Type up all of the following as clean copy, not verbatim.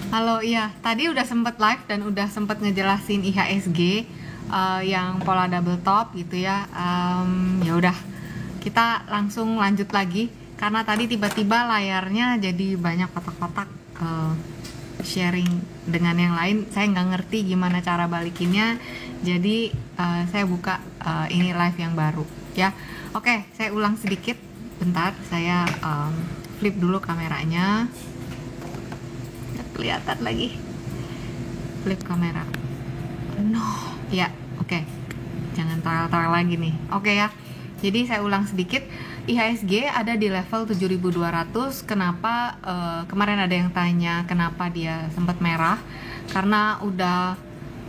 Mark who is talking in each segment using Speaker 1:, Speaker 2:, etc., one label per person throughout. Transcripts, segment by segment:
Speaker 1: Halo, iya. Tadi udah sempet live dan udah sempet ngejelasin IHSG yang pola double top gitu ya. Ya udah, kita langsung lanjut lagi karena tadi tiba-tiba layarnya jadi banyak kotak-kotak sharing dengan yang lain. Saya nggak ngerti gimana cara balikinnya. Jadi saya buka ini live yang baru ya. Oke, saya ulang sedikit. Bentar, saya flip dulu kameranya. Kelihatan lagi, flip kamera. No ya, oke. Jangan toel-toel lagi nih. Oke ya, jadi saya ulang sedikit. IHSG ada di level 7.200. Kenapa kemarin ada yang tanya kenapa dia sempat merah? Karena udah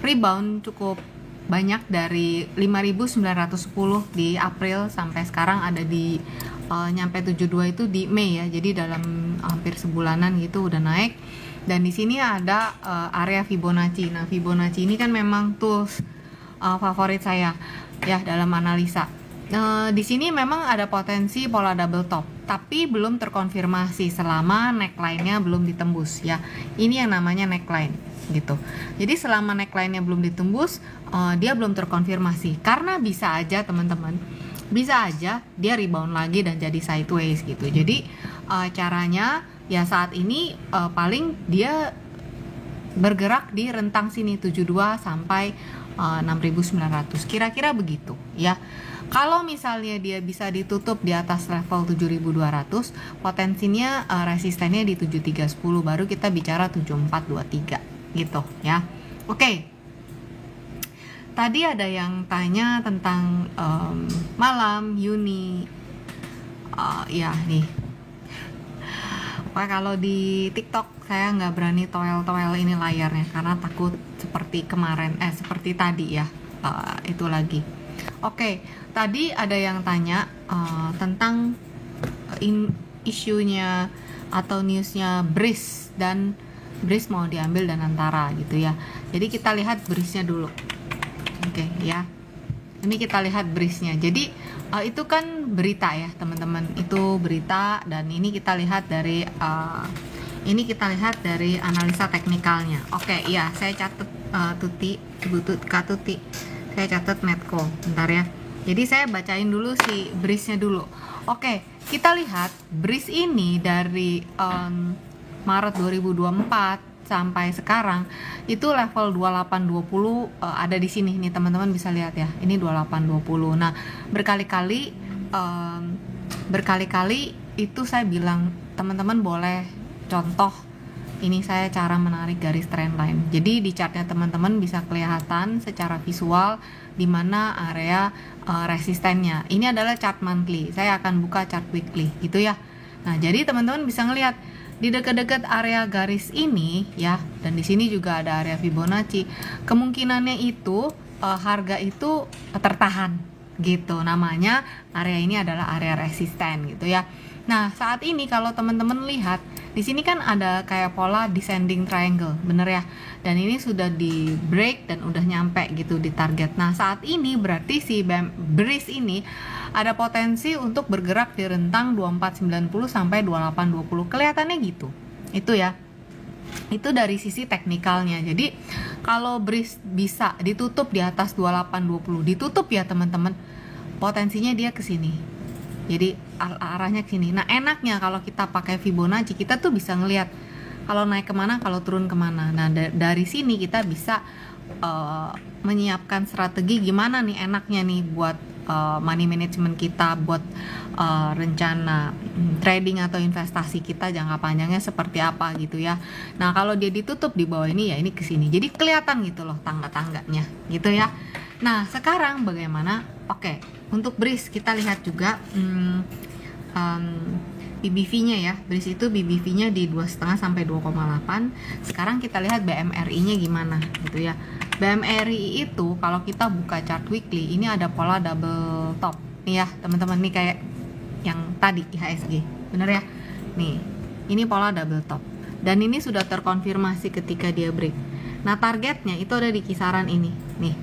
Speaker 1: rebound cukup banyak dari 5.910 di April sampai sekarang ada di nyampe 72 itu di Mei ya. Jadi dalam hampir sebulanan gitu udah naik. Dan di sini ada area Fibonacci. Nah, Fibonacci ini kan memang tools favorit saya ya dalam analisa. Di sini memang ada potensi pola double top, tapi belum terkonfirmasi selama neckline-nya belum ditembus ya. Ini yang namanya neckline gitu. Jadi selama neckline-nya belum ditembus, dia belum terkonfirmasi. Karena bisa aja teman-teman, bisa aja dia rebound lagi dan jadi sideways gitu. Jadi caranya ya saat ini paling dia bergerak di rentang sini 72 sampai 6.900 kira-kira begitu ya. Kalau misalnya dia bisa ditutup di atas level 7.200, potensinya resistennya di 7310, baru kita bicara 7423 gitu ya. Oke. Tadi ada yang tanya tentang malam Yuni. Ya nih. Wah, kalau di TikTok saya nggak berani toel-toel ini layarnya karena takut seperti kemarin, seperti tadi ya, itu lagi. Oke, tadi ada yang tanya tentang isunya atau newsnya BRIS, dan BRIS mau diambil dan antara gitu ya. Jadi kita lihat BRIS-nya dulu. Oke ya, ini kita lihat BRIS-nya. Jadi itu kan berita ya teman-teman, itu berita, dan ini kita lihat dari analisa teknikalnya. Oke ya, saya catat Kak Tuti, saya catat Medco bentar ya. Jadi saya bacain dulu si BRIS-nya dulu. Oke, kita lihat BRIS ini dari Maret 2024 sampai sekarang itu level 2820 ada di sini nih teman-teman, bisa lihat ya, ini 2820. Nah, berkali-kali itu saya bilang teman-teman boleh contoh ini, saya cara menarik garis trendline. Jadi di chartnya teman-teman bisa kelihatan secara visual di mana area resistennya. Ini adalah chart monthly, saya akan buka chart weekly gitu ya. Nah, jadi teman-teman bisa ngelihat di dekat-dekat area garis ini ya, dan di sini juga ada area Fibonacci. Kemungkinannya itu harga itu tertahan gitu. Namanya area ini adalah area resisten gitu ya. Nah, saat ini kalau teman-teman lihat di sini kan ada kayak pola descending triangle, bener ya. Dan ini sudah di break dan udah nyampe gitu di target. Nah, saat ini berarti si BRIS ini ada potensi untuk bergerak di rentang 2490 sampai 2820. Kelihatannya gitu. Itu ya. Itu dari sisi teknikalnya. Jadi kalau BRIS bisa ditutup di atas 2820, ditutup ya teman-teman, potensinya dia ke sini. Jadi arahnya ke sini. Nah, enaknya kalau kita pakai Fibonacci, kita tuh bisa ngelihat kalau naik kemana, kalau turun kemana. Nah, dari sini kita bisa menyiapkan strategi gimana nih enaknya nih buat money management kita, buat rencana trading atau investasi kita jangka panjangnya seperti apa gitu ya. Nah, kalau dia ditutup di bawah ini ya ini ke sini. Jadi kelihatan gitu loh tangga-tangganya gitu ya. Nah, sekarang bagaimana? Oke, untuk BRIS kita lihat juga BBV-nya ya. BRIS itu BBV-nya di 2,5 sampai 2,8. Sekarang kita lihat BMRI-nya gimana gitu ya. BMRI itu kalau kita buka chart weekly, ini ada pola double top nih ya teman-teman, nih kayak yang tadi IHSG, bener ya. Nih, ini pola double top dan ini sudah terkonfirmasi ketika dia break. Nah, targetnya itu ada di kisaran ini nih,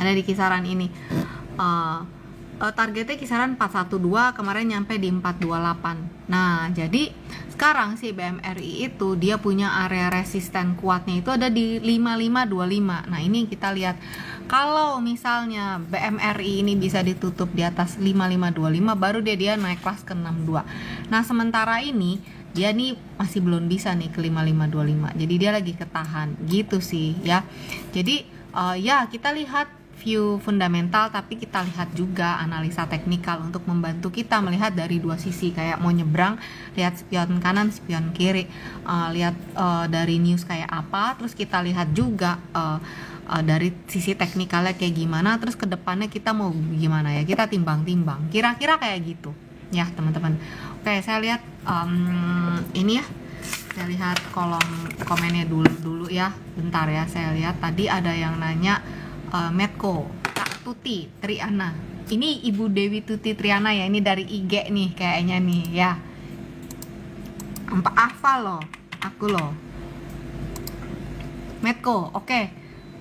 Speaker 1: ada di kisaran ini. Targetnya kisaran 412, kemarin nyampe di 428. Nah, jadi sekarang si BMRI itu dia punya area resisten kuatnya itu ada di 5525. Nah ini kita lihat, kalau misalnya BMRI ini bisa ditutup di atas 5525, baru dia naik kelas ke 62. Nah sementara ini dia nih masih belum bisa nih ke 5525, jadi dia lagi ketahan gitu sih ya. Jadi ya kita lihat view fundamental, tapi kita lihat juga analisa teknikal untuk membantu kita melihat dari dua sisi. Kayak mau nyebrang, lihat spion kanan, spion kiri, lihat dari news kayak apa, terus kita lihat juga dari sisi teknikalnya kayak gimana, terus kedepannya kita mau gimana ya, kita timbang-timbang, kira-kira kayak gitu ya teman-teman. Oke, saya lihat ini ya, saya lihat kolom komennya dulu ya, bentar ya. Saya lihat tadi ada yang nanya Medco, Kak Tuti Triana. Ini Ibu Dewi Tuti Triana ya, ini dari IG nih kayaknya nih ya. Hafal loh, aku loh. Medco, oke.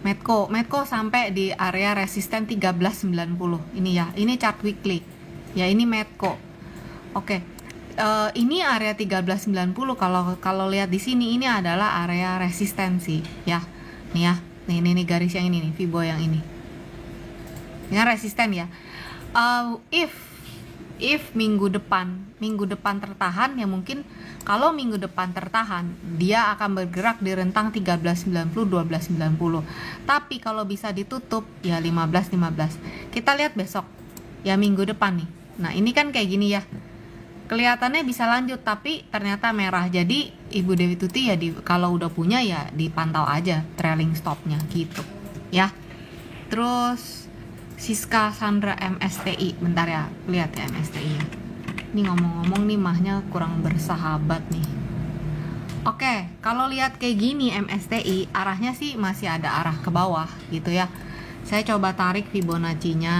Speaker 1: Medco sampai di area resisten 1390. Ini ya, ini chart weekly. Ya ini Medco. Oke. Ini area 1390, kalau lihat di sini ini adalah area resistensi ya. Nih ya. Nih garis yang ini nih, Fibo yang ini. Ini resisten ya. If minggu depan tertahan, ya mungkin kalau minggu depan tertahan, dia akan bergerak di rentang 1390 1290. Tapi kalau bisa ditutup ya 15. Kita lihat besok ya, minggu depan nih. Nah, ini kan kayak gini ya. Kelihatannya bisa lanjut, tapi ternyata merah. Jadi Ibu Dewi Tuti ya kalau udah punya ya dipantau aja trailing stopnya gitu ya. Terus Siska Sandra MSTI, bentar ya, lihat ya MSTI ya. Ini ngomong-ngomong nih mahnya kurang bersahabat nih. Oke, kalau lihat kayak gini MSTI arahnya sih masih ada arah ke bawah gitu ya. Saya coba tarik Fibonacci-nya.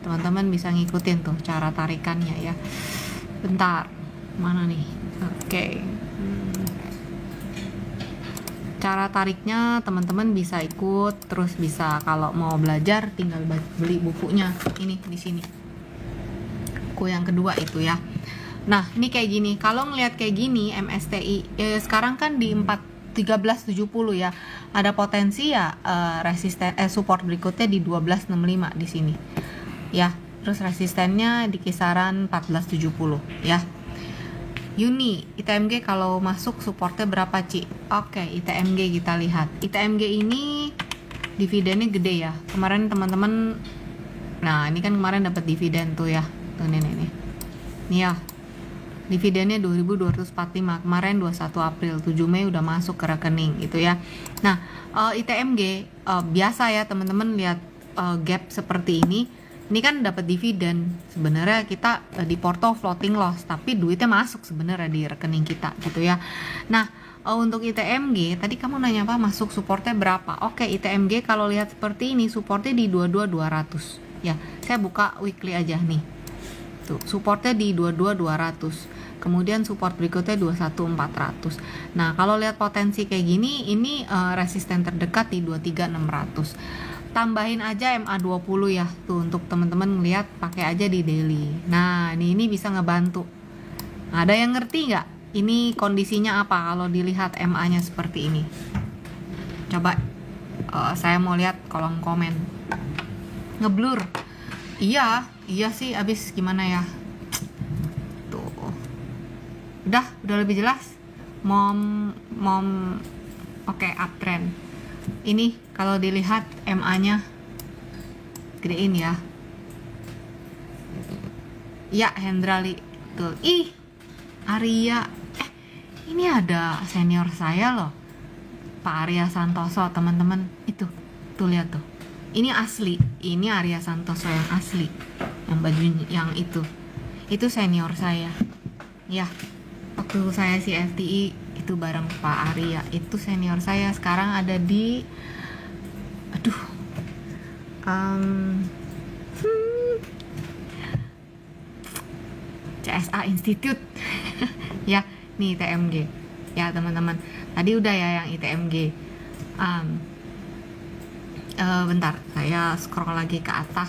Speaker 1: Teman-teman bisa ngikutin tuh cara tarikannya ya. Bentar, mana nih? Oke. Cara tariknya teman-teman bisa ikut, terus bisa kalau mau belajar tinggal beli bukunya. Ini di sini. Buku yang kedua itu ya. Nah, ini kayak gini. Kalau ngelihat kayak gini MSTI sekarang kan di 1370 ya. Ada potensi ya resisten support berikutnya di 1265 di sini. Ya, terus resistennya di kisaran 1470 ya. Uni, ITMG kalau masuk supportnya berapa, Ci? Oke, ITMG kita lihat. ITMG ini dividennya gede ya. Kemarin teman-teman, nah ini kan kemarin dapat dividen tuh ya. Tuh nih. Nih ya. Dividennya 2245. Kemarin 21 April, 7 Mei udah masuk ke rekening gitu ya. Nah, ITMG biasa ya teman-teman lihat gap seperti ini. Ini kan dapat dividen, sebenarnya kita di porto floating loss, tapi duitnya masuk sebenarnya di rekening kita gitu ya. Nah, untuk ITMG tadi kamu nanya apa, masuk supportnya berapa? Oke, ITMG kalau lihat seperti ini supportnya di 22200 ya. Saya buka weekly aja nih. Tuh, supportnya di 22200. Kemudian support berikutnya 21400. Nah, kalau lihat potensi kayak gini, ini resisten terdekat di 23600. Tambahin aja MA20 ya tuh, untuk teman-teman ngeliat pakai aja di daily. Nah ini bisa ngebantu. Ada yang ngerti nggak ini kondisinya apa kalau dilihat MA nya seperti ini? Coba saya mau lihat kolom komen. Ngeblur. Iya sih, abis gimana ya tuh. Udah lebih jelas. Mom oke, uptrend. Ini kalau dilihat MA-nya gedein ya. Ya, Hendrali tuh. Ih, Arya. Ini ada senior saya loh, Pak Arya Santoso, teman-teman. Itu, tuh lihat tuh. Ini asli. Ini Arya Santoso yang asli. Yang bajunya yang itu. Itu senior saya. Ya, waktu saya FTI itu bareng Pak Arya, itu senior saya. Sekarang ada di CSA Institute ya. Nih ITMG ya teman-teman, tadi udah ya yang ITMG. Bentar, saya scroll lagi ke atas.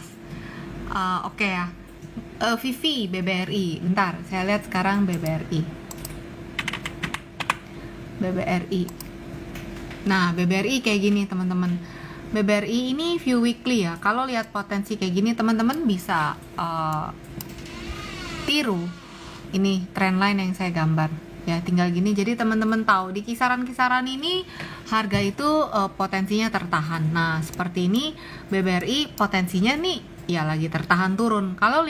Speaker 1: Oke ya. Vivi BBRI, bentar saya lihat sekarang BBRI. BBRI. Nah, BBRI kayak gini teman-teman. BBRI ini view weekly ya. Kalau lihat potensi kayak gini teman-teman bisa tiru ini trendline yang saya gambar ya, tinggal gini. Jadi teman-teman tahu di kisaran-kisaran ini harga itu potensinya tertahan. Nah seperti ini BBRI potensinya nih ya lagi tertahan turun. Kalau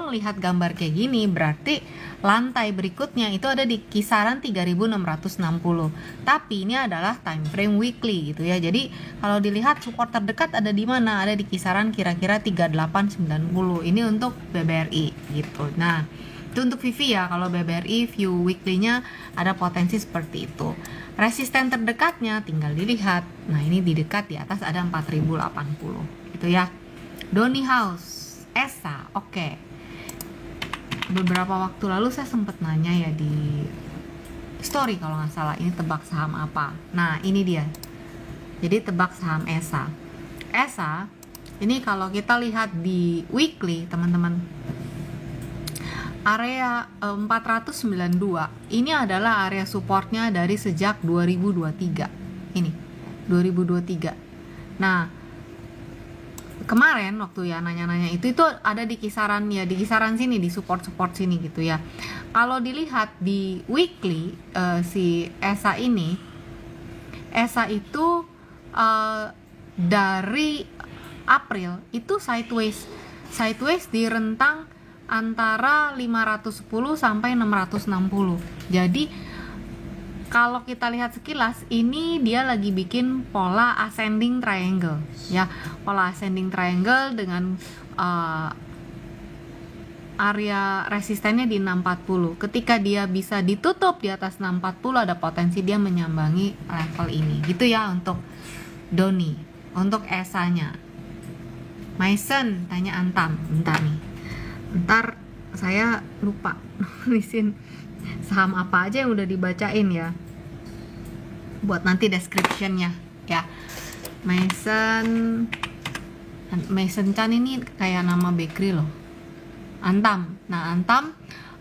Speaker 1: melihat gambar kayak gini berarti lantai berikutnya itu ada di kisaran 3660. Tapi ini adalah time frame weekly gitu ya. Jadi kalau dilihat support terdekat ada di mana? Ada di kisaran kira-kira 3890. Ini untuk BBRI gitu. Nah, itu untuk VV ya. Kalau BBRI view weekly-nya ada potensi seperti itu. Resisten terdekatnya tinggal dilihat. Nah, ini di dekat di atas ada 4080 gitu ya. Donny House, ESA, oke. Beberapa waktu lalu saya sempat nanya ya di story kalau nggak salah, ini tebak saham apa. Nah ini dia, jadi tebak saham ESA. ESA ini kalau kita lihat di weekly teman-teman, area 492 ini adalah area supportnya dari sejak 2023 ini 2023. Nah kemarin waktu ya nanya-nanya itu ada di kisaran ya, di kisaran sini, di support sini gitu ya. Kalau dilihat di weekly si ESA ini, ESA itu dari April itu sideways di rentang antara 510 sampai 660. Jadi kalau kita lihat sekilas ini dia lagi bikin pola ascending triangle ya, pola ascending triangle dengan area resistennya di 640. Ketika dia bisa ditutup di atas 640 ada potensi dia menyambangi level ini gitu ya untuk Donny. Untuk ESA-nya Mason tanya Antam, bentar saya lupa nulisin saham apa aja yang udah dibacain ya buat nanti description-nya ya. Mason Chan ini kayak nama bakery loh. Antam. Nah Antam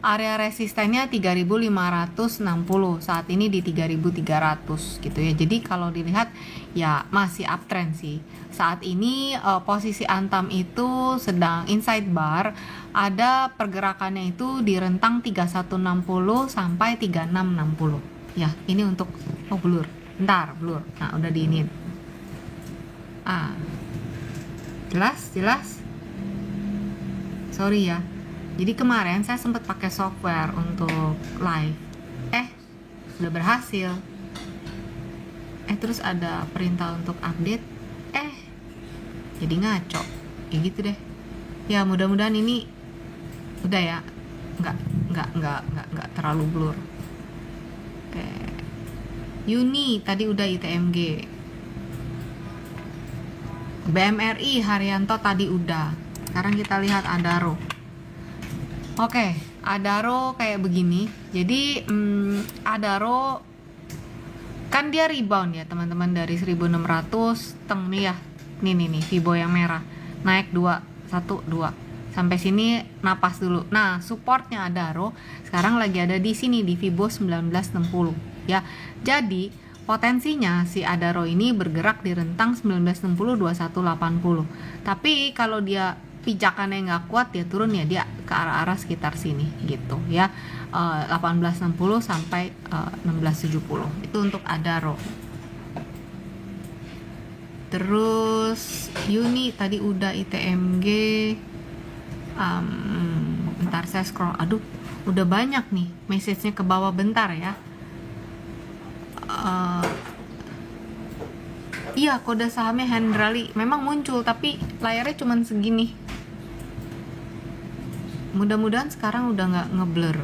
Speaker 1: area resistennya 3560, saat ini di 3300 gitu ya. Jadi kalau dilihat ya masih uptrend sih. Saat ini posisi Antam itu sedang inside bar, ada pergerakannya itu di rentang 3160 sampai 3660. Ya, ini untuk blur. Blur. Nah, udah diinin. Jelas? Sorry ya. Jadi kemarin saya sempat pakai software untuk live. Udah berhasil. Terus ada perintah untuk update. Jadi ngaco. Kayak gitu deh. Ya, mudah-mudahan ini udah ya. Enggak terlalu blur. Oke. Uni tadi udah ITMG. BMRI Haryanto tadi udah. Sekarang kita lihat Adaro. Oke, Adaro kayak begini. Jadi Adaro kan dia rebound ya teman-teman dari 1600 nih ya. Nih Fibo yang merah. Naik 2 sampai sini napas dulu. Nah, supportnya Adaro sekarang lagi ada di sini di Fibo 1960 ya. Jadi potensinya si Adaro ini bergerak di rentang 1960 2180. Tapi kalau dia pijakannya nggak kuat dia turun ya, dia ke arah-arah sekitar sini gitu ya. 1860 sampai 1670 itu untuk Adaro. Terus Uni tadi udah ITMG. Bentar saya scroll. Aduh, udah banyak nih message-nya ke bawah, bentar ya. Iya, kode sahamnya Hendrali memang muncul tapi layarnya cuman segini. Mudah-mudahan sekarang udah nggak ngeblur.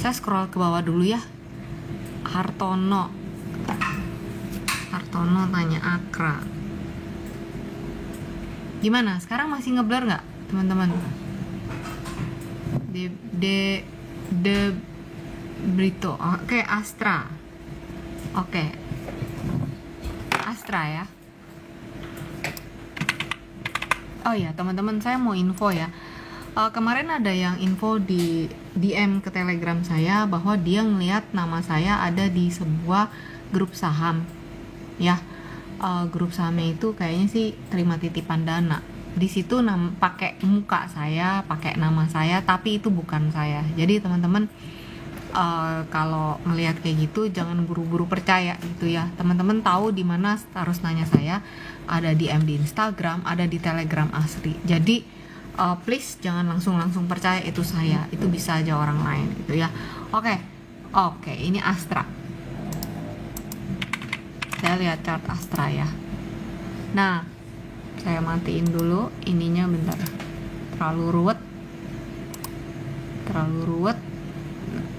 Speaker 1: Saya scroll ke bawah dulu ya. Hartono tanya Akra. Gimana? Sekarang masih ngeblur nggak, teman-teman? De Brito. Oke, Astra. Oke. Astra ya. Oh ya, teman-teman, saya mau info ya. Kemarin ada yang info di DM ke Telegram saya bahwa dia ngelihat nama saya ada di sebuah grup saham, ya. Grup sahamnya itu kayaknya sih terima titipan dana. Di situ pakai muka saya, pakai nama saya, tapi itu bukan saya. Jadi teman-teman kalau ngelihat kayak gitu jangan buru-buru percaya gitu ya. Teman-teman tahu di mana harus nanya saya. Ada di DM di Instagram, ada di Telegram asli. Jadi please jangan langsung percaya itu saya. Itu bisa aja orang lain gitu ya. Oke, ini Astra. Saya lihat chart Astra ya. Nah, saya matiin dulu ininya bentar. Terlalu ruwet.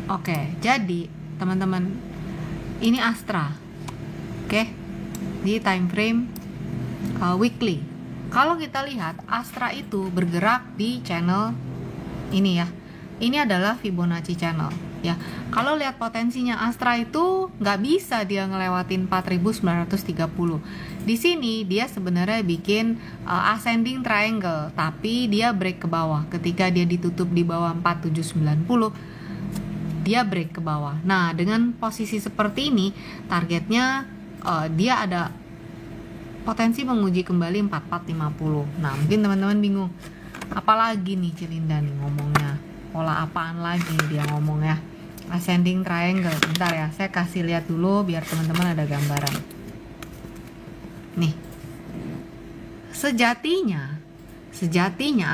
Speaker 1: Oke, jadi teman-teman, ini Astra. Oke. Di time frame weekly. Kalau kita lihat Astra itu bergerak di channel ini ya. Ini adalah Fibonacci channel ya. Kalau lihat potensinya Astra itu nggak bisa dia ngelewatin 4930. Di sini dia sebenarnya bikin ascending triangle, tapi dia break ke bawah. Ketika dia ditutup di bawah 4790, dia break ke bawah. Nah, dengan posisi seperti ini, targetnya dia ada potensi menguji kembali 4450. Nah, mungkin teman-teman bingung, apalagi nih Cilinda nih ngomongnya, pola apaan lagi dia ngomong ya. Ascending triangle. Bentar ya, saya kasih lihat dulu biar teman-teman ada gambaran. Nih, sejatinya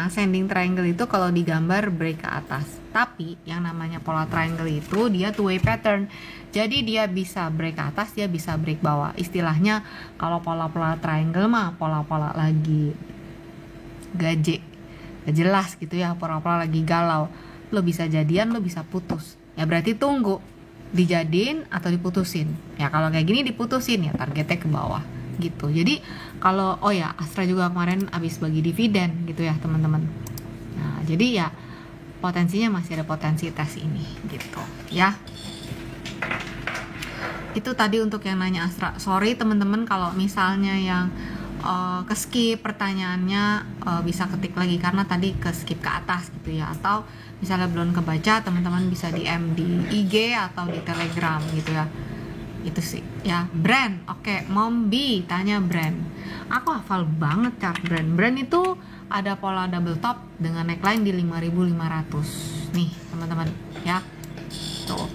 Speaker 1: ascending triangle itu kalau digambar break ke atas. Tapi yang namanya pola triangle itu dia two way pattern. Jadi dia bisa break ke atas, dia bisa break bawah. Istilahnya kalau pola-pola triangle mah pola-pola lagi gaje, gak jelas gitu ya, pola-pola lagi galau. Lo bisa jadian, lo bisa putus. Ya berarti tunggu dijadiin atau diputusin. Ya kalau kayak gini diputusin ya targetnya ke bawah gitu. Jadi kalau Astra juga kemarin habis bagi dividen gitu ya teman-teman. Nah, jadi ya potensinya masih ada potensi tes ini gitu ya. Itu tadi untuk yang nanya Astra. Sorry teman-teman kalau misalnya yang ke-skip pertanyaannya, bisa ketik lagi karena tadi ke-skip ke atas gitu ya. Atau misalnya belum kebaca, teman-teman bisa DM di IG atau di Telegram gitu ya. Itu sih ya. Brand, oke. Mombi tanya brand. Aku hafal banget chart brand itu ada pola double top dengan neckline di 5.500 nih teman-teman ya. Tuh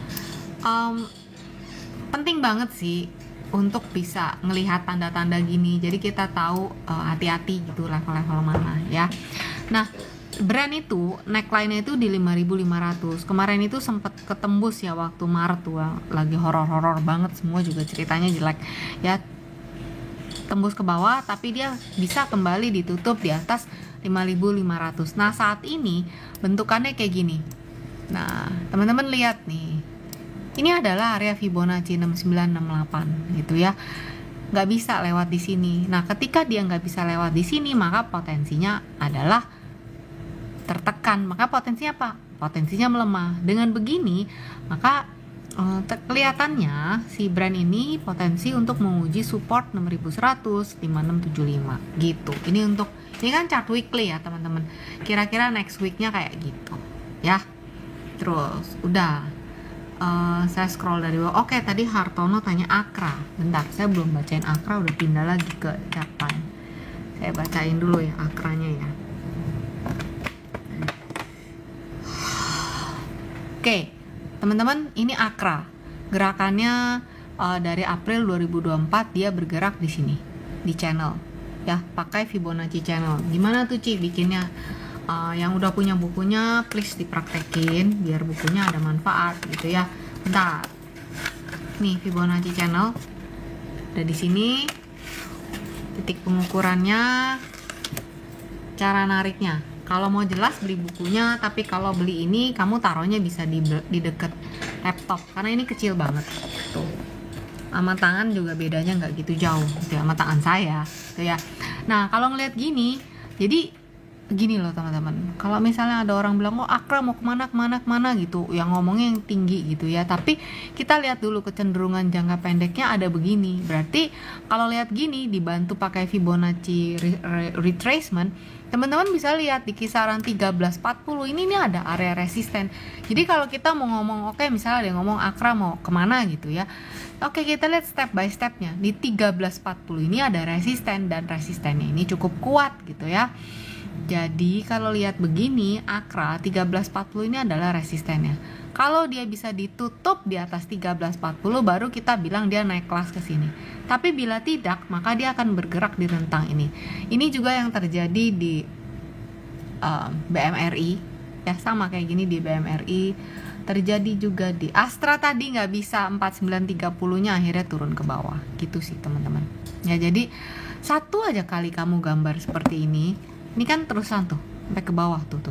Speaker 1: penting banget sih untuk bisa ngelihat tanda-tanda gini. Jadi kita tahu hati-hati gitu level-level mana ya. Nah, brand itu neckline-nya itu di 5.500. Kemarin itu sempat ketembus ya waktu Maret tuh, lagi horor-horor banget, semua juga ceritanya jelek ya. Tembus ke bawah tapi dia bisa kembali ditutup di atas 5.500. Nah, saat ini bentukannya kayak gini. Nah, teman-teman lihat nih. Ini adalah area Fibonacci 6968 gitu ya. Nggak bisa lewat di sini. Nah, ketika dia nggak bisa lewat di sini, maka potensinya adalah tertekan. Maka potensinya apa? Potensinya melemah. Dengan begini, maka kelihatannya si brand ini potensi untuk menguji support 6100, 5675 gitu. Ini kan chart weekly ya teman-teman. Kira-kira next weeknya kayak gitu ya. Terus udah. Saya scroll dari bawah. Oke, tadi Hartono tanya Akra. Bentar, saya belum bacain Akra, udah pindah lagi ke chart time. Saya bacain dulu ya Akranya ya. Oke, teman-teman, ini Akra. Gerakannya dari April 2024 dia bergerak di sini, di channel ya, pakai Fibonacci channel. Gimana tuh Ci bikinnya? Yang udah punya bukunya please dipraktekin biar bukunya ada manfaat gitu ya. Bentar. Nih Fibonacci channel. Ada di sini. Titik pengukurannya, cara nariknya. Kalau mau jelas beli bukunya, tapi kalau beli ini kamu taruhnya bisa di deket laptop karena ini kecil banget. Tuh. Sama tangan juga bedanya nggak gitu jauh gitu ya, sama tangan saya gitu ya. Nah, kalau ngeliat gini, jadi gini loh teman-teman, kalau misalnya ada orang bilang Akra mau kemana gitu, yang ngomongnya yang tinggi gitu ya, tapi kita lihat dulu kecenderungan jangka pendeknya ada begini. Berarti kalau lihat gini dibantu pakai Fibonacci retracement, Teman-teman bisa lihat di kisaran 13.40 ini ada area resisten. Jadi kalau kita mau ngomong, oke, misalnya ada yang ngomong Akra mau kemana gitu ya, oke, kita lihat step by stepnya. Di 13.40 ini ada resisten, dan resistennya ini cukup kuat gitu ya. Jadi kalau lihat begini, Akra 13.40 ini adalah resistennya. Kalau dia bisa ditutup di atas 13.40, baru kita bilang dia naik kelas ke sini. Tapi bila tidak, maka dia akan bergerak di rentang ini. Ini juga yang terjadi di BMRI, ya, sama kayak gini di BMRI. Terjadi juga di Astra tadi, nggak bisa 4930-nya akhirnya turun ke bawah. Gitu sih teman-teman. Ya, jadi satu aja kali kamu gambar seperti ini kan terusan tuh sampai ke bawah tuh.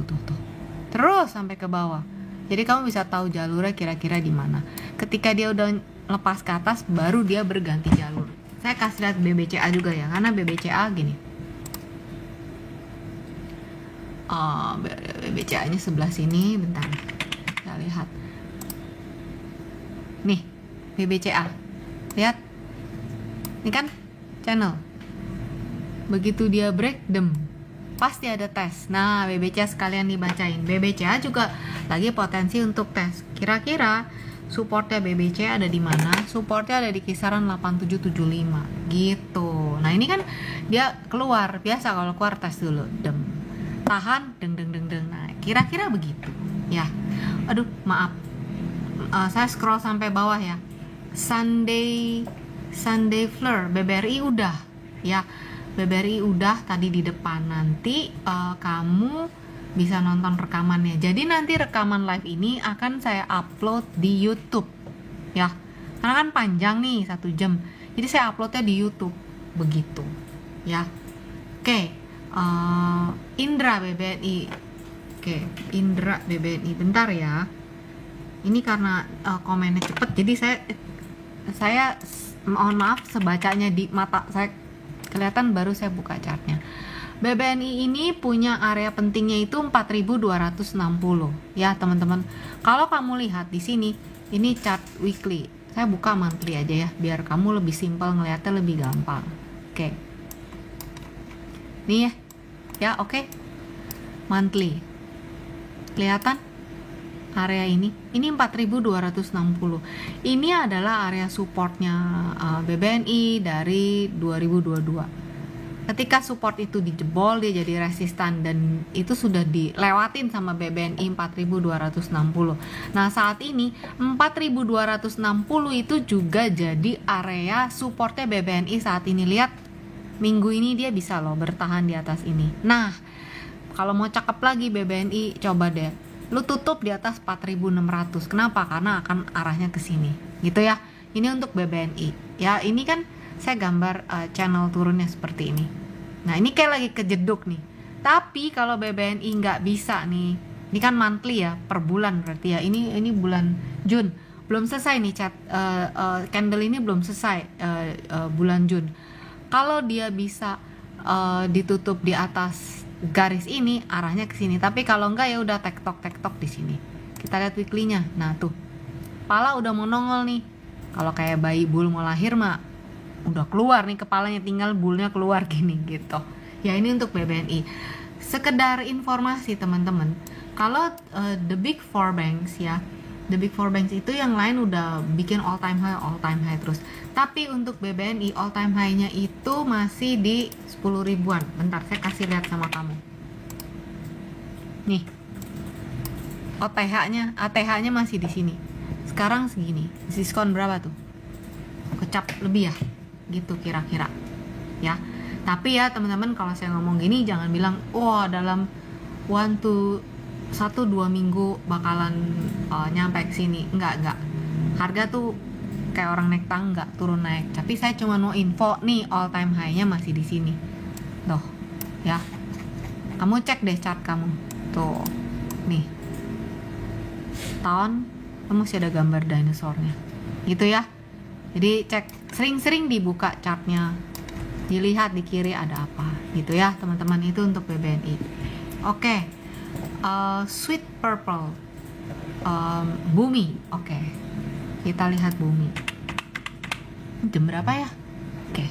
Speaker 1: Terus sampai ke bawah. Jadi kamu bisa tahu jalurnya kira-kira di mana. Ketika dia udah lepas ke atas, baru dia berganti jalur. Saya kasih lihat BBCA juga ya, karena BBCA gini. BBCA-nya sebelah sini, bentar. Kita lihat. Nih, BBCA. Lihat. Ini kan channel. Begitu dia break, pasti ada tes. Nah, BBCA sekalian dibacain. BBCA juga lagi potensi untuk tes. Kira-kira supportnya BBCA ada di mana? Supportnya ada di kisaran 8775 gitu. Nah, ini kan dia keluar. Biasa kalau keluar tes dulu, tahan, Nah, kira-kira begitu ya. Aduh, maaf, saya scroll sampai bawah ya. Sunday Flare BBRI udah ya. BBRI udah tadi di depan. Nanti kamu bisa nonton rekamannya. Jadi nanti rekaman live ini akan saya upload di YouTube ya, karena kan panjang nih 1 jam. Jadi saya uploadnya di YouTube begitu ya. Oke, Indra BBNI. Oke, Indra BBNI, bentar ya. Ini karena komennya cepet, jadi saya mohon maaf, sebacanya di mata saya kelihatan, baru saya buka chartnya. BBNI ini punya area pentingnya itu 4260 ya teman-teman. Kalau kamu lihat di sini, ini chart weekly. Saya buka monthly aja ya, biar kamu lebih simpel ngelihatnya, lebih gampang. Oke. Nih ya, oke. Monthly. Kelihatan area ini 4260. Ini adalah area supportnya BBNI dari 2022. Ketika support itu dijebol, dia jadi resistan, dan itu sudah dilewatin sama BBNI 4260. Nah, saat ini 4260 itu juga jadi area supportnya BBNI saat ini. Lihat, minggu ini dia bisa loh bertahan di atas ini. Nah, kalau mau cakep lagi BBNI, coba deh lu tutup di atas 4600. Kenapa? Karena akan arahnya ke sini. Gitu ya. Ini untuk BBNI. Ya, ini kan saya gambar channel turunnya seperti ini. Nah, ini kayak lagi kejeduk nih. Tapi kalau BBNI nggak bisa nih. Ini kan monthly ya, per bulan berarti ya. Ini bulan Jun. Belum selesai nih candle ini belum selesai bulan Jun. Kalau dia bisa ditutup di atas garis ini, arahnya ke sini. Tapi kalau enggak ya udah tektok di sini. Kita lihat weekly-nya. Nah, tuh. Kepala udah mau nongol nih. Kalau kayak bayi bull mau lahir mah udah keluar nih kepalanya, tinggal bullnya keluar gini gitu. Ya, ini untuk BBNI. Sekedar informasi teman-teman. Kalau the big four banks ya, the big four banks itu yang lain udah bikin all time high terus. Tapi untuk BBNI all time high-nya itu masih di 10 ribuan. Bentar, saya kasih lihat sama kamu. Nih. ATH-nya masih di sini. Sekarang segini. Diskon berapa tuh? Kecap lebih ya? Gitu kira-kira. Ya. Tapi ya teman-teman, kalau saya ngomong gini jangan bilang, "Wah, dalam 1-2 minggu bakalan nyampe ke sini." Enggak. Harga tuh kayak orang naik tangga, turun naik. Tapi saya cuma mau info nih, all time high-nya masih di sini. Tuh, ya. Kamu cek deh chart kamu. Tuh. Nih. Tahun masih ada gambar dinosaurnya. Gitu ya. Jadi cek, sering-sering dibuka chartnya. Dilihat di kiri ada apa. Gitu ya, teman-teman. Itu untuk BBNI. Oke. Sweet purple. Bumi. Oke. Kita lihat bumi. Jam berapa ya? Oke.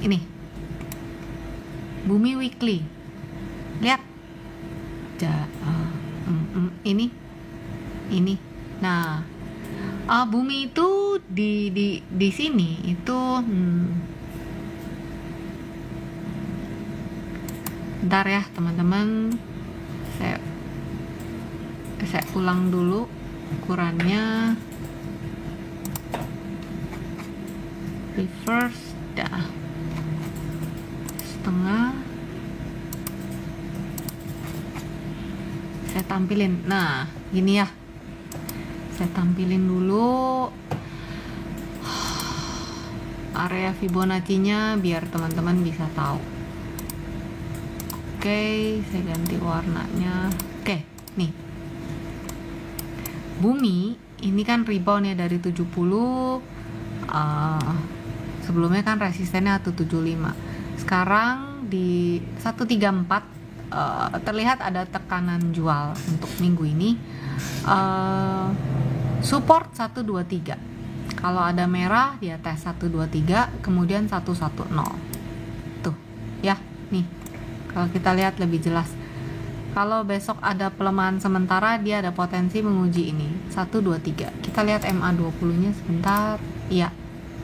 Speaker 1: Ini Bumi weekly. Lihat. Ini. Nah, bumi itu di sini itu bentar ya teman-teman, saya ulang dulu ukurannya. Reverse dah setengah, saya tampilin. Nah gini ya, saya tampilin dulu area Fibonacci-nya biar teman-teman bisa tahu. Oke, saya ganti warnanya. Oke, nih bumi ini kan rebound ya dari 70. Sebelumnya kan resistennya 175. Sekarang di 134 terlihat ada tekanan jual untuk minggu ini. Support 123. Kalau ada merah di atas 123, kemudian 110. Tuh, ya, nih. Kalau kita lihat lebih jelas. Kalau besok ada pelemahan sementara, dia ada potensi menguji ini 123. Kita lihat MA20-nya sebentar. Iya.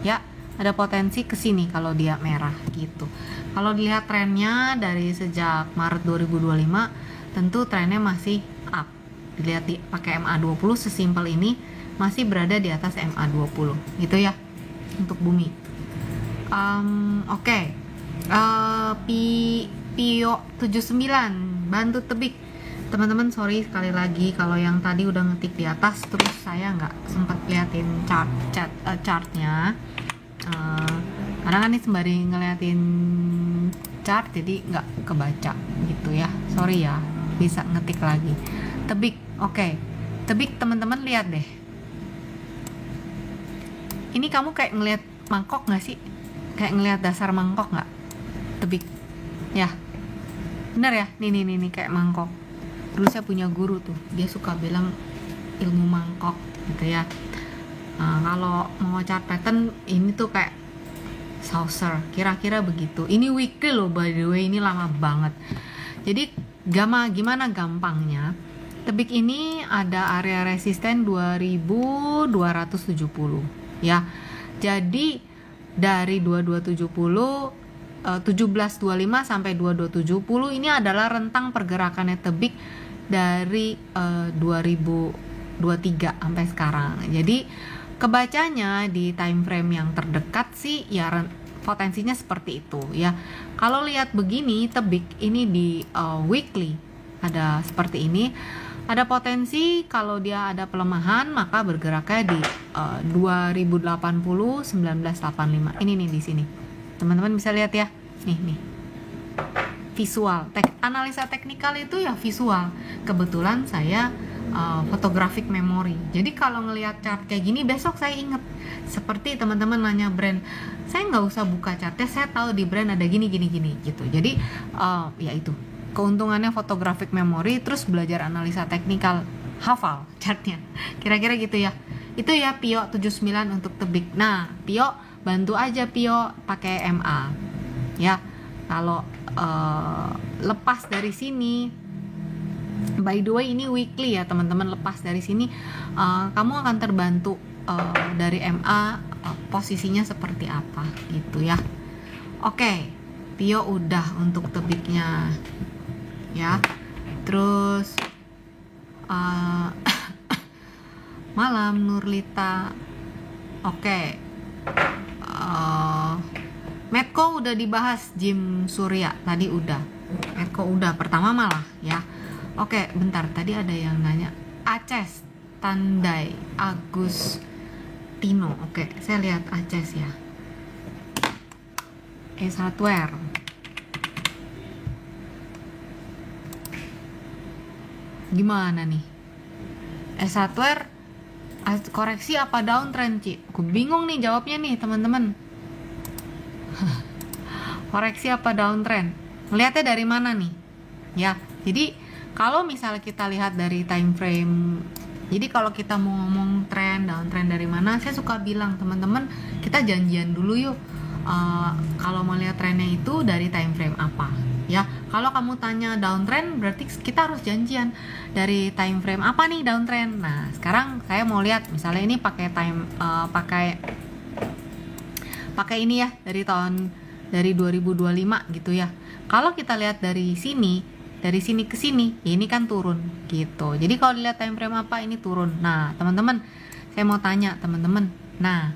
Speaker 1: Ya, ada potensi ke sini kalau dia merah gitu. Kalau dilihat trennya dari sejak Maret 2025, tentu trennya masih up. Dilihat pakai MA20 sesimpel ini masih berada di atas MA20 gitu ya untuk bumi. Oke. Pio 79 bantu tebik. Teman-teman sorry sekali lagi kalau yang tadi udah ngetik di atas terus saya nggak sempat liatin chartnya. Karena kan ini sembari ngeliatin chart jadi nggak kebaca gitu ya, sorry ya, bisa ngetik lagi. Tebik, oke. Tebik teman-teman lihat deh, ini kamu kayak ngeliat mangkok nggak sih, kayak ngeliat dasar mangkok nggak? Tebik ya, bener ya, nih kayak mangkok. Dulu saya punya guru tuh, dia suka bilang ilmu mangkok gitu ya. Kalau mau chart pattern ini tuh kayak saucer, kira-kira begitu. Ini weekly loh by the way, ini lama banget. Jadi gimana gampangnya, tebik ini ada area resisten 2270 ya. Jadi dari 2270 1725 sampai 2270 ini adalah rentang pergerakannya tebik dari 2023 sampai sekarang. Jadi kebacanya di time frame yang terdekat sih ya potensinya seperti itu ya. Kalau lihat begini tebik ini di weekly ada seperti ini, ada potensi kalau dia ada pelemahan maka bergeraknya di 2080 1985. Ini nih di sini. Teman-teman bisa lihat ya. Nih. Visual. Analisa teknikal itu ya visual. Kebetulan saya photographic memory. Jadi kalau ngelihat chart kayak gini besok saya inget. Seperti teman-teman nanya brand, saya nggak usah buka chartnya, saya tahu di brand ada gini gitu. Jadi ya itu keuntungannya photographic memory, terus belajar analisa teknikal, hafal chartnya. Kira-kira gitu ya. Itu ya Pio 79 untuk tebik. Nah, Pio bantu aja Pio pakai MA. Ya. Kalau lepas dari sini, by the way ini weekly ya teman-teman, lepas dari sini kamu akan terbantu dari MA posisinya seperti apa gitu ya. Oke, Pio udah untuk tebiknya ya. Terus malam Nurlita. Oke. Medco udah dibahas, Jim Surya tadi udah. Medco udah pertama malah ya. Oke, bentar, tadi ada yang nanya Aces Tandai Agustino. Oke, saya lihat Aces ya. Hardware. Gimana nih? Hardware koreksi apa downtrend, Ci? Aku bingung nih jawabnya nih, teman-teman. Koreksi apa downtrend? Ngelihatnya dari mana nih? Ya, jadi kalau misalnya kita lihat dari time frame, jadi kalau kita mau ngomong trend, downtrend dari mana, saya suka bilang teman-teman kita janjian dulu yuk. kalau mau lihat trennya itu dari time frame apa ya. Kalau kamu tanya downtrend, berarti kita harus janjian dari time frame apa nih downtrend. Nah sekarang saya mau lihat misalnya ini pakai pakai ini ya, dari 2025 gitu ya. Kalau kita lihat dari sini ke sini ya ini kan turun gitu. Jadi kalau dilihat time frame apa, ini turun. Nah teman-teman, saya mau tanya teman-teman, nah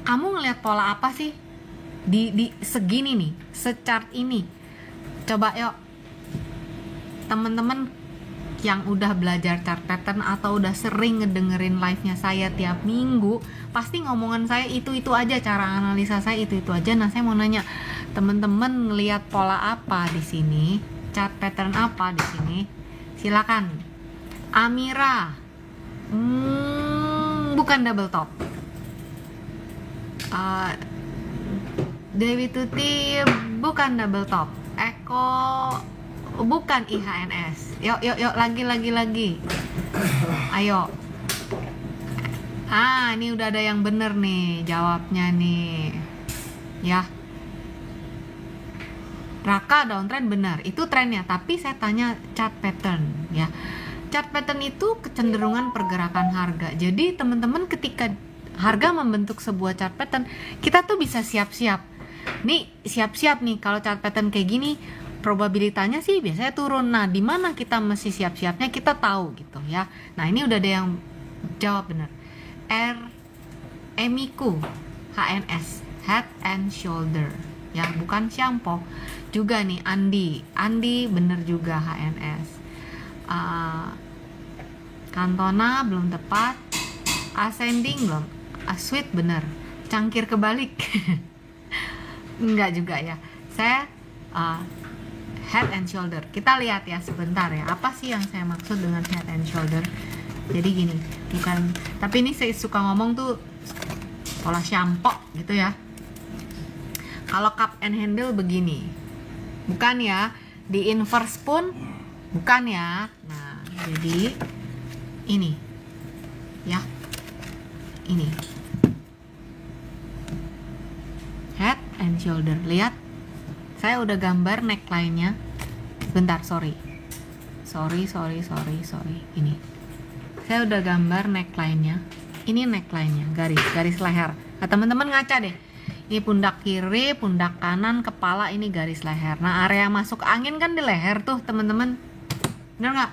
Speaker 1: kamu ngelihat pola apa sih di segini nih, se-chart ini? Coba yuk teman-teman yang udah belajar chart pattern atau udah sering ngedengerin live-nya saya tiap minggu, pasti ngomongan saya itu aja, cara analisa saya itu aja. Nah saya mau nanya teman-teman, ngelihat pola apa di sini, chart pattern apa di sini? Silakan. Amira, bukan double top. Dewi Tuti, bukan double top. Eko, bukan IHNS. Yuk lagi. Ayo. Ini udah ada yang bener nih jawabnya nih. Ya. Raka downtrend benar, itu trennya. Tapi saya tanya chart pattern ya. Chart pattern itu kecenderungan pergerakan harga. Jadi teman-teman ketika harga membentuk sebuah chart pattern, kita tuh bisa siap-siap. Nih siap-siap nih, kalau chart pattern kayak gini probabilitasnya sih biasanya turun. Nah di mana kita mesti siap-siapnya, kita tahu gitu ya. Nah ini udah ada yang jawab benar. Emiku, HNS, Head and Shoulder ya, bukan shampoo. Juga nih Andi bener juga, HNS. Kantona belum tepat. Ascending belum. Sweet bener. Cangkir kebalik. Enggak juga ya. Saya Head and Shoulder. Kita lihat ya sebentar ya, apa sih yang saya maksud dengan Head and Shoulder. Jadi gini, bukan, tapi ini saya suka ngomong tuh pola shampoo gitu ya. Kalau cup and handle begini, bukan ya. Di inverse pun bukan ya. Nah jadi ini ya, ini Head and Shoulder. Lihat, saya udah gambar neckline-nya. Bentar, sorry. Ini saya udah gambar neckline-nya. Ini neckline-nya, garis leher. Nah, teman-teman ngaca deh. Ini pundak kiri, pundak kanan, kepala, ini garis leher. Nah area masuk angin kan di leher tuh teman-teman, bener nggak?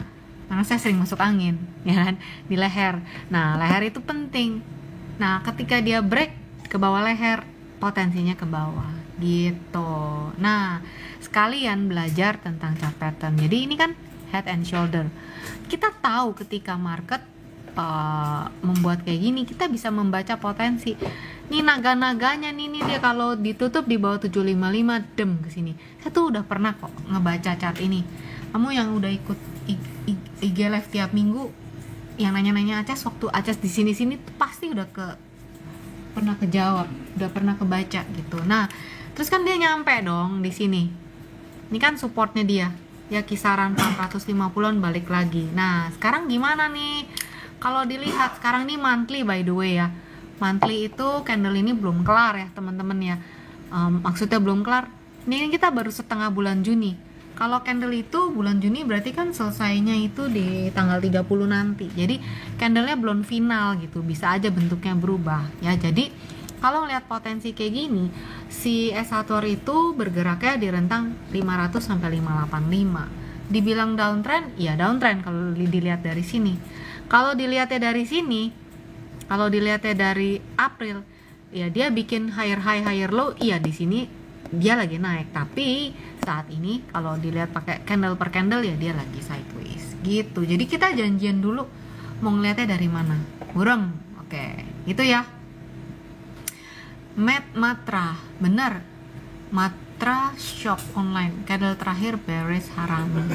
Speaker 1: Karena saya sering masuk angin ya kan, di leher. Nah leher itu penting. Nah ketika dia break ke bawah leher, potensinya ke bawah gitu. Nah sekalian belajar tentang chart pattern. Jadi ini kan Head and Shoulder. Kita tahu ketika market membuat kayak gini, kita bisa membaca potensi. Nih naga-naganya nih dia kalau ditutup di bawah 755 dem ke sini. Saya tuh udah pernah kok ngebaca chart ini. Kamu yang udah ikut IG live tiap minggu, yang nanya-nanya Acas, waktu Acas di sini-sini tuh pasti udah pernah kejawab, udah pernah kebaca gitu. Nah, terus kan dia nyampe dong di sini. Ini kan supportnya dia. Ya kisaran 450-an balik lagi. Nah, sekarang gimana nih? Kalau dilihat sekarang nih monthly, by the way ya. Monthly itu candle ini belum kelar ya teman-teman ya. Maksudnya belum kelar. Ini kita baru setengah bulan Juni. Kalau candle itu bulan Juni berarti kan selesainya itu di tanggal 30 nanti. Jadi candlenya belum final gitu. Bisa aja bentuknya berubah ya. Jadi kalau ngeliat potensi kayak gini, si S1R itu bergeraknya di rentang 500 sampai 585. Dibilang downtrend, ya downtrend kalau dilihat dari sini. Kalau dilihatnya dari sini, kalau dilihatnya dari April, ya dia bikin higher high higher low, iya di sini dia lagi naik. Tapi saat ini kalau dilihat pakai candle per candle ya dia lagi sideways gitu. Jadi kita janjian dulu mau ngeliatnya dari mana. Burung, oke, itu ya. Matra, bener. Matra shop online, candle terakhir bearish Harami.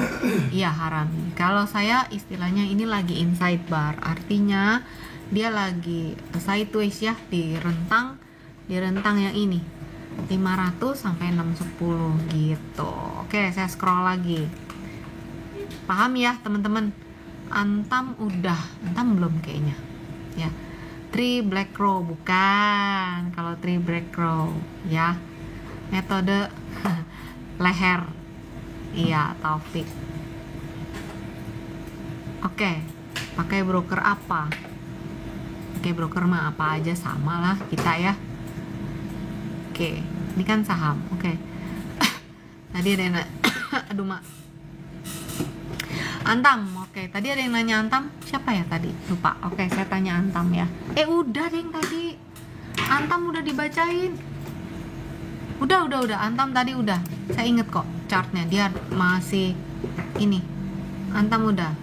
Speaker 1: Iya Harami. Kalau saya istilahnya ini lagi inside bar, artinya dia lagi sideways ya, di rentang yang ini 500 sampai 610 gitu. Oke, saya scroll lagi. Paham ya teman-teman? Antam belum kayaknya ya. Three Black Crow, bukan. Kalau Three Black Crow ya, metode leher. Iya, Taufik. Oke, pakai broker apa? Pakai broker mah apa aja sama lah kita ya. Oke, ini kan saham. Oke. Tadi ada yang aduh mak. Antam, oke. Tadi ada yang nanya Antam, siapa ya tadi? Lupa. Oke, saya tanya Antam ya. Udah deh yang tadi. Antam udah dibacain. Udah. Antam tadi udah. Saya inget kok chartnya. Dia masih ini. Antam udah.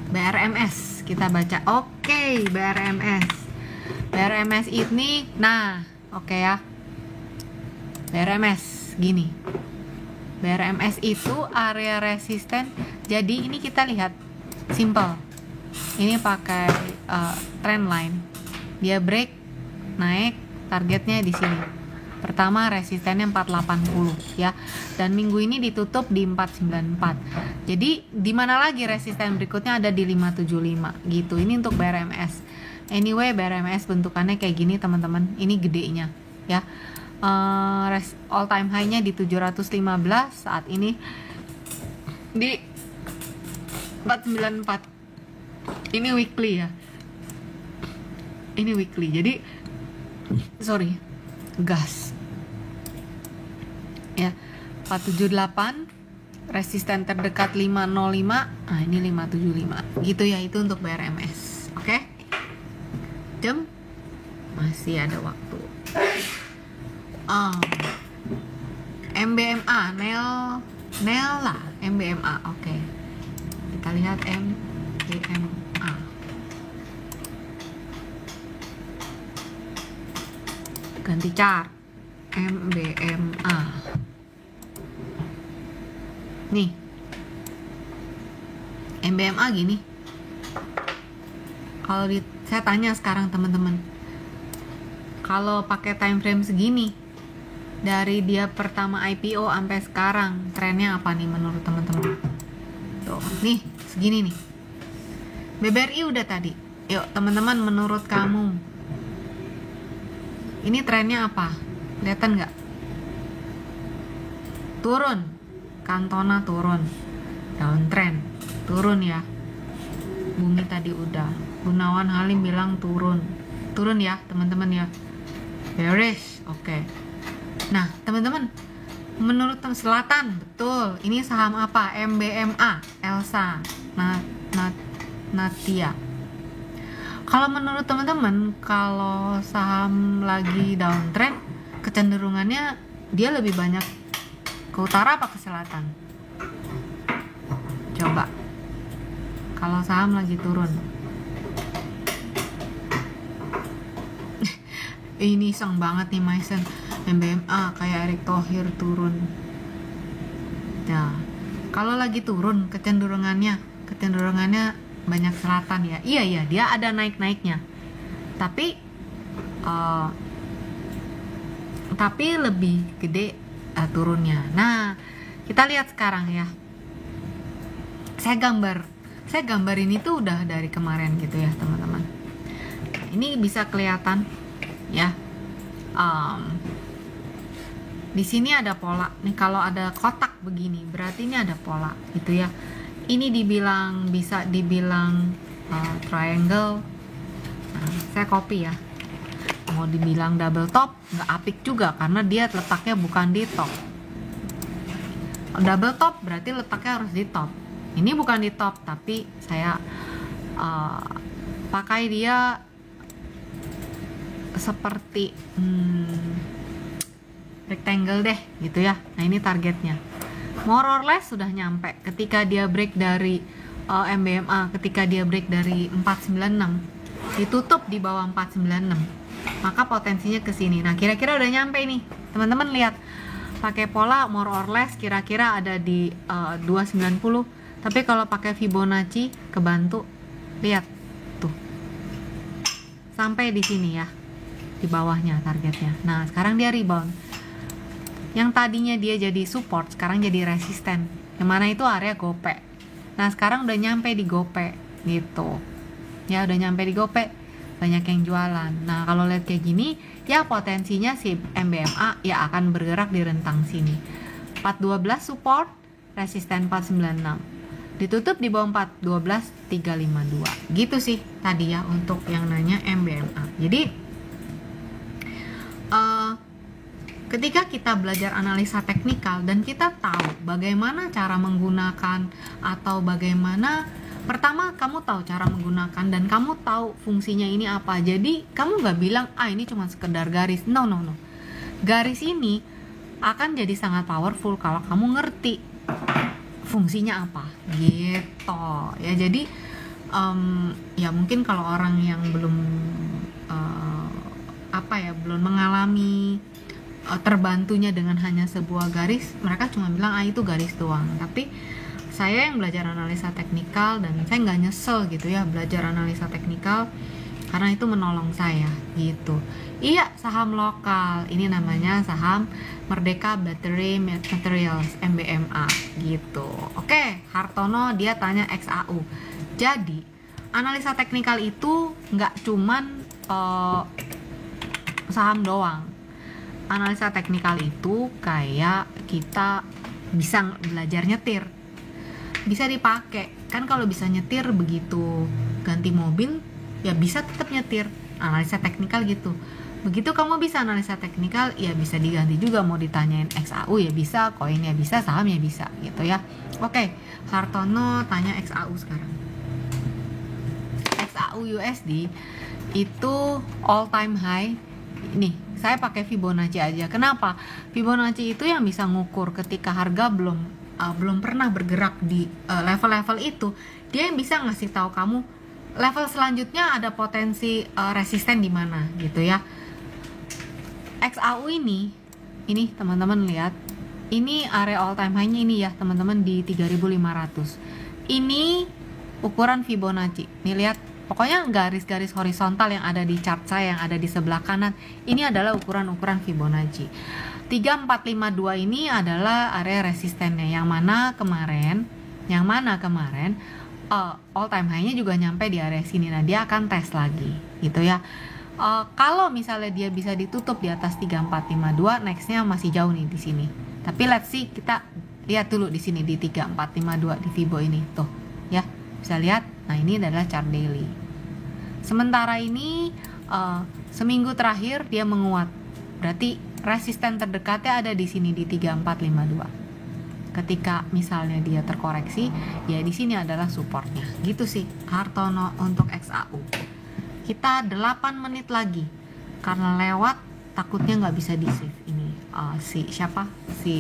Speaker 1: BRMS kita baca. Oke, BRMS. BRMS ini, nah, oke ya. BRMS gini. BRMS itu area resisten. Jadi ini kita lihat simple. Ini pakai trend line. Dia break naik, targetnya di sini. Pertama resistennya 480 ya. Dan minggu ini ditutup di 494. Jadi di mana lagi resisten berikutnya ada di 575 gitu. Ini untuk BRMS. Anyway, BRMS bentukannya kayak gini teman-teman. Ini gedenya ya. All time high-nya di 715, saat ini di 494. Ini weekly ya. Ini weekly. Jadi gas. Ya. 478, resisten terdekat 505. Nah, ini 575. Gitu ya, itu untuk BRMS. Oke? Jam masih ada waktu. MBMA, Nela, MBMA, oke. Kita lihat MBMA. Ganti chart, MBMA. Nih, MBMA gini. Kalau saya tanya sekarang teman-teman, kalau pakai time frame segini, dari dia pertama IPO sampai sekarang, trennya apa nih menurut teman-teman? Tuh, nih, segini nih. BBRI udah tadi. Yuk, teman-teman, menurut kamu ini trennya apa? Kelihatan nggak? Turun. Cantona turun. Downtrend. Turun ya. Bumi tadi udah. Gunawan Halim bilang turun. Turun ya, teman-teman ya. Bearish. Oke. Nah, teman-teman, menurut selatan, betul. Ini saham apa? MBMA, Elsa, Natia. Kalau menurut teman-teman, kalau saham lagi downtrend, kecenderungannya dia lebih banyak ke utara apa ke selatan? Coba. Kalau saham lagi turun. Ini iseng banget nih Maisen. MBMA kayak Erick Thohir turun. Nah, kalau lagi turun kecenderungannya banyak selatan ya. Iya, dia ada naik-naiknya. Tapi lebih gede turunnya. Nah, kita lihat sekarang ya. Saya gambar ini tuh udah dari kemarin gitu ya, teman-teman. Ini bisa kelihatan ya. Di sini ada pola nih. Kalau ada kotak begini berarti ini ada pola gitu ya. Ini bisa dibilang triangle. Nah, saya copy ya. Mau dibilang double top nggak apik juga karena dia letaknya bukan di top. Double top berarti letaknya harus di top. Ini bukan di top tapi saya pakai dia seperti rectangle deh gitu ya. Nah, ini targetnya. More or less sudah nyampe. Ketika dia break dari MBMA, ketika dia break dari 496, ditutup di bawah 496, maka potensinya ke sini. Nah, kira-kira udah nyampe nih. Teman-teman lihat. Pakai pola more or less kira-kira ada di 290. Tapi kalau pakai Fibonacci kebantu. Lihat tuh. Sampai di sini ya. Di bawahnya targetnya. Nah, sekarang dia rebound. Yang tadinya dia jadi support, sekarang jadi resisten. Yang mana itu area gope. Nah, sekarang udah nyampe di gope. gitu ya, udah nyampe di GoPay, banyak yang jualan. Nah kalau lihat kayak gini ya potensinya si MBMA ya akan bergerak di rentang sini. 412 support, resisten 496, ditutup di bawah 412 352 gitu sih tadi ya untuk yang nanya MBMA. Jadi ketika kita belajar analisa teknikal dan kita tahu bagaimana cara menggunakan atau bagaimana, pertama kamu tahu cara menggunakan dan kamu tahu fungsinya ini apa, jadi kamu nggak bilang ini cuma sekedar garis. No, garis ini akan jadi sangat powerful kalau kamu ngerti fungsinya apa gitu ya. Jadi ya mungkin kalau orang yang belum belum mengalami terbantunya dengan hanya sebuah garis, mereka cuma bilang itu garis doang. Tapi saya yang belajar analisa teknikal dan saya nggak nyesel gitu ya belajar analisa teknikal, karena itu menolong saya gitu. Iya, saham lokal ini namanya saham Merdeka Battery Materials MBMA gitu. Oke, Hartono dia tanya XAU. Jadi analisa teknikal itu nggak cuman saham doang. Analisa teknikal itu kayak kita bisa belajar nyetir, bisa dipakai kan. Kalau bisa nyetir, begitu ganti mobil ya bisa tetap nyetir, analisa teknikal gitu. Begitu kamu bisa analisa teknikal ya bisa diganti juga, mau ditanyain XAU ya bisa, koin ya bisa, saham ya bisa gitu ya. Oke, Hartono tanya XAU sekarang. XAU USD itu all time high. Nih saya pakai Fibonacci aja. Kenapa? Fibonacci itu yang bisa ngukur ketika harga belum pernah bergerak di level-level itu. Dia yang bisa ngasih tahu kamu level selanjutnya ada potensi resisten di mana gitu ya. XAU ini teman-teman lihat, ini area all time high-nya ini ya teman-teman di 3.500. Ini ukuran Fibonacci. Nih lihat, pokoknya garis-garis horizontal yang ada di chart saya yang ada di sebelah kanan, ini adalah ukuran-ukuran Fibonacci. 3452 ini adalah area resistennya, yang mana kemarin all time high-nya juga nyampe di area sini. Nah, dia akan tes lagi gitu ya. Kalau misalnya dia bisa ditutup di atas 3452, next-nya masih jauh nih di sini. Tapi let's see, kita lihat dulu di sini di 3452 di Fibo ini tuh ya. Bisa lihat. Nah, ini adalah chart daily. Sementara ini seminggu terakhir dia menguat. Berarti resisten terdekatnya ada di sini di 3452. Ketika misalnya dia terkoreksi, ya di sini adalah supportnya. Gitu sih Hartono untuk XAU. Kita 8 menit lagi. Karena lewat takutnya nggak bisa di save ini. Si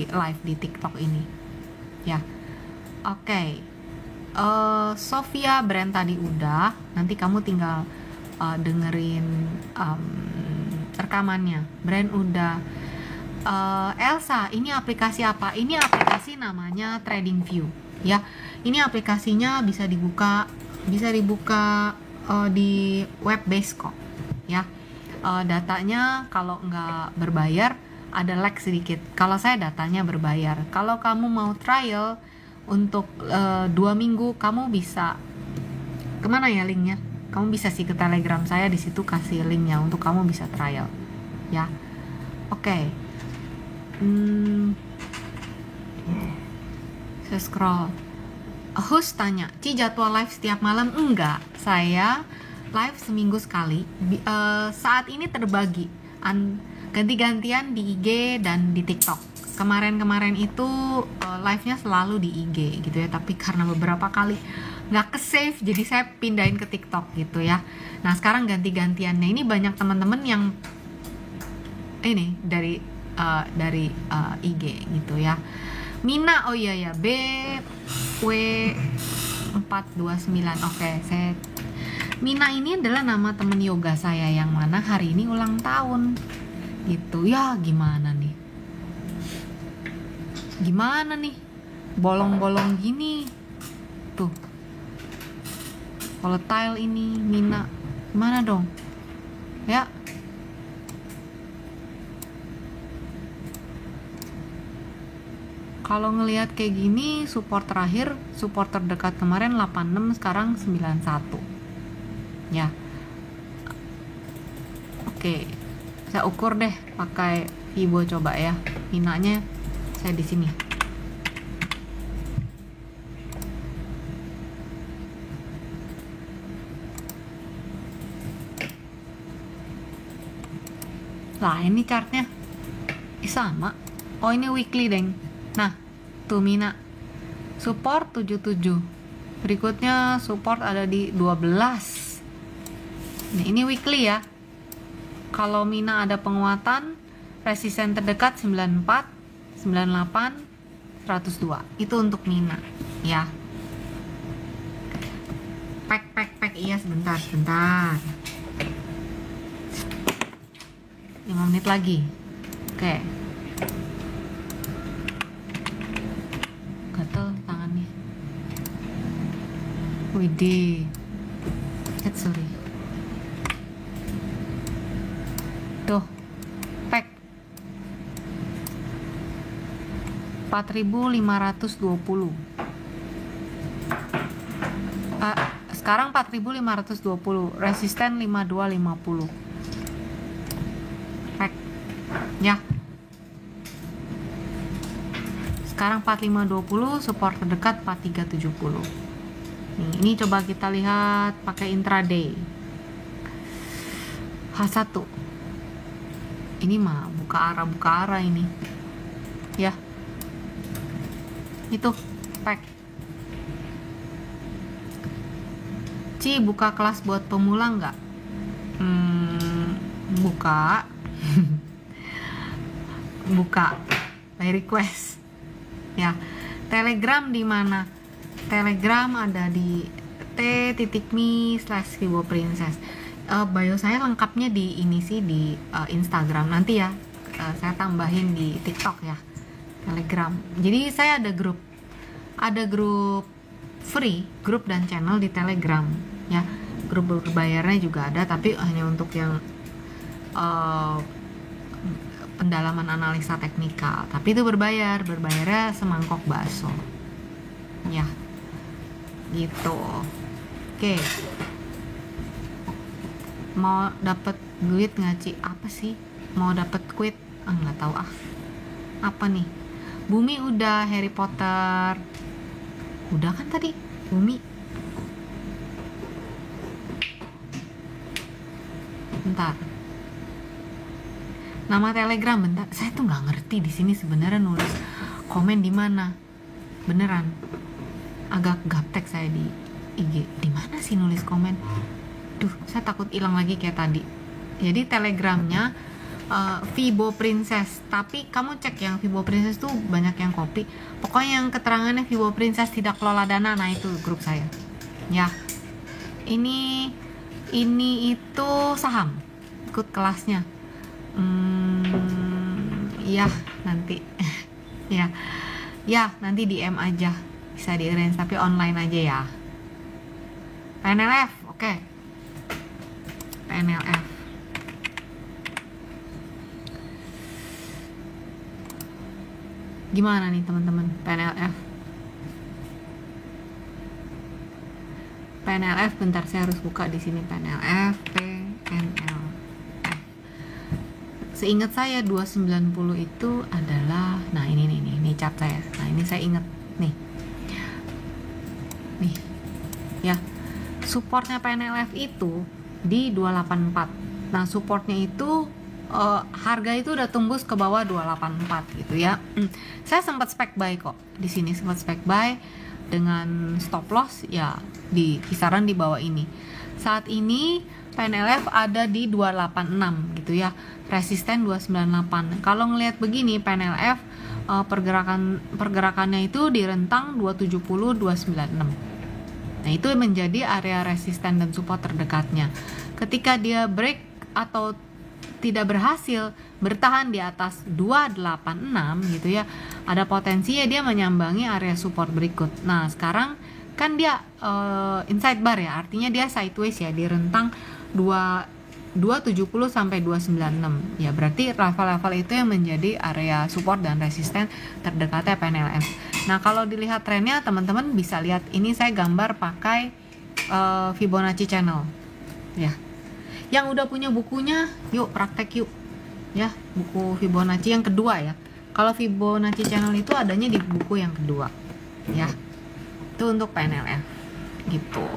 Speaker 1: live di TikTok ini. Ya. Oke. Sofia Brand tadi udah, nanti kamu tinggal dengerin rekamannya. Brand udah. Elsa, ini aplikasi apa? Ini aplikasi namanya TradingView ya. Ini aplikasinya bisa dibuka di web base kok ya. Datanya kalau nggak berbayar ada lag sedikit. Kalau saya datanya berbayar. Kalau kamu mau trial untuk 2 minggu, kamu bisa kemana ya linknya? Kamu bisa sih ke Telegram saya, di situ kasih linknya untuk kamu bisa trial ya. Oke. Saya scroll. Host tanya, Ci jadwal live setiap malam? Enggak, saya live seminggu sekali. Saat ini terbagi ganti-gantian di IG dan di TikTok. Kemarin itu live-nya selalu di IG gitu ya, tapi karena beberapa kali nggak ke-save, jadi saya pindahin ke TikTok gitu ya. Nah sekarang ganti-gantiannya ini banyak teman-teman yang ini dari IG gitu ya. Mina, oh iya ya, BW429. Oke, saya Mina ini adalah nama temen yoga saya yang mana hari ini ulang tahun gitu ya. Gimana nih bolong-bolong gini tuh volatile ini Mina, gimana dong ya. Kalau ngelihat kayak gini, support terakhir, support terdekat kemarin 86, sekarang 91. Ya. Oke. Saya ukur deh pakai Fibo coba ya. Minanya saya di sini. Lah, ini chartnya sama. Oh, ini weekly, deng. Nah, tuh Mina. Support 77. Berikutnya support ada di 12. Nah, ini weekly ya. Kalau Mina ada penguatan, resisten terdekat 94, 98, 102. Itu untuk Mina, ya. Pack. Iya, sebentar. 5 menit lagi. Oke. Gatel tangannya. Widih. Sorry. Tuh. Pack 4.520. Sekarang 4.520. Resisten 5250. Ya. Sekarang 4520, support terdekat 4370. Ini coba kita lihat pakai intraday. H1. Ini mah buka arah ini. Ya. Itu pack. Ci, buka kelas buat pemula nggak? Buka. Buka by request ya. Telegram di mana? Telegram ada di t.me/Fibo Princess. Bio saya lengkapnya di ini sih, di Instagram nanti ya. Saya tambahin di TikTok ya. Telegram. Jadi saya ada grup free, grup dan channel di Telegram ya. Grup berbayarnya juga ada, tapi hanya untuk yang pendalaman analisa teknikal, tapi itu berbayarnya semangkok bakso ya, gitu. Oke. Mau dapet duit nggak, Ci? Apa sih? Mau dapet quit? Nggak tahu apa nih. Bumi udah, Harry Potter udah kan tadi. Bumi bentar. Nama Telegram bentar, saya tuh nggak ngerti di sini sebenarnya nulis komen di mana. Beneran, agak gaptek saya di IG. Di mana sih nulis komen? Duh, saya takut hilang lagi kayak tadi. Jadi Telegramnya Fibo Princess, tapi kamu cek yang Fibo Princess tuh banyak yang copy. Pokoknya yang keterangannya Fibo Princess tidak kelola dana, nah itu grup saya. Ya, ini itu saham, ikut kelasnya. Ya nanti ya nanti DM aja, bisa di arrange tapi online aja ya. PNLF, oke. PNLF gimana nih teman-teman? PNLF bentar, saya harus buka di sini. PNLF. Seingat saya 290 itu adalah, nah ini chart saya. Nah ini saya ingat nih ya, supportnya PNLF itu di 284. Nah supportnya itu harga itu udah tembus ke bawah 284 gitu ya. Saya sempat spek buy kok di sini, sempat spek buy dengan stop loss ya di kisaran di bawah ini. Saat ini PNLF ada di 286 gitu ya. Resisten 298. Kalau ngelihat begini PNLF pergerakannya itu di rentang 270 296. Nah, itu menjadi area resisten dan support terdekatnya. Ketika dia break atau tidak berhasil bertahan di atas 286 gitu ya, ada potensinya dia menyambangi area support berikut. Nah, sekarang kan dia inside bar ya, artinya dia sideways ya di rentang 2 270 sampai 296. Ya, berarti level-level itu yang menjadi area support dan resisten terdekatnya PNLF. Nah, kalau dilihat trennya, teman-teman bisa lihat ini saya gambar pakai Fibonacci channel. Ya. Yang udah punya bukunya, yuk praktek yuk. Ya, buku Fibonacci yang kedua ya. Kalau Fibonacci channel itu adanya di buku yang kedua. Ya. Itu untuk PNLF. Gitu.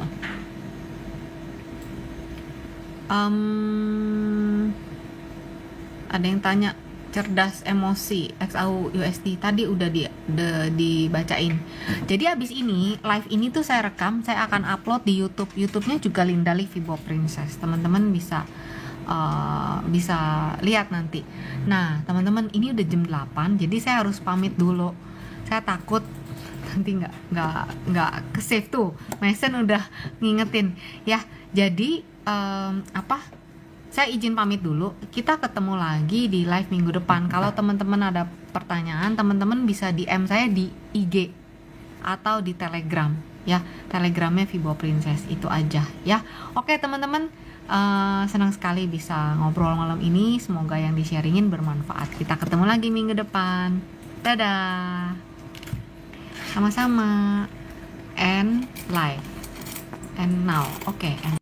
Speaker 1: Ada yang tanya cerdas emosi XAU USD tadi udah dibacain. Jadi abis ini live ini tuh saya rekam, saya akan upload di YouTube. YouTube-nya juga Linda Lee Fibo Princess. Teman-teman bisa lihat nanti. Nah, teman-teman ini udah jam 8, jadi saya harus pamit dulu. Saya takut nanti nggak ke save tuh. Mason udah ngingetin ya. Jadi saya izin pamit dulu. Kita ketemu lagi di live minggu depan. Kalau teman-teman ada pertanyaan, teman-teman bisa DM saya di IG atau di Telegram ya. Telegramnya Fibo Princess, itu aja ya. Oke teman-teman, senang sekali bisa ngobrol malam ini. Semoga yang di-sharingin bermanfaat. Kita ketemu lagi minggu depan. Dadah. Sama-sama. And live. And now. Oke.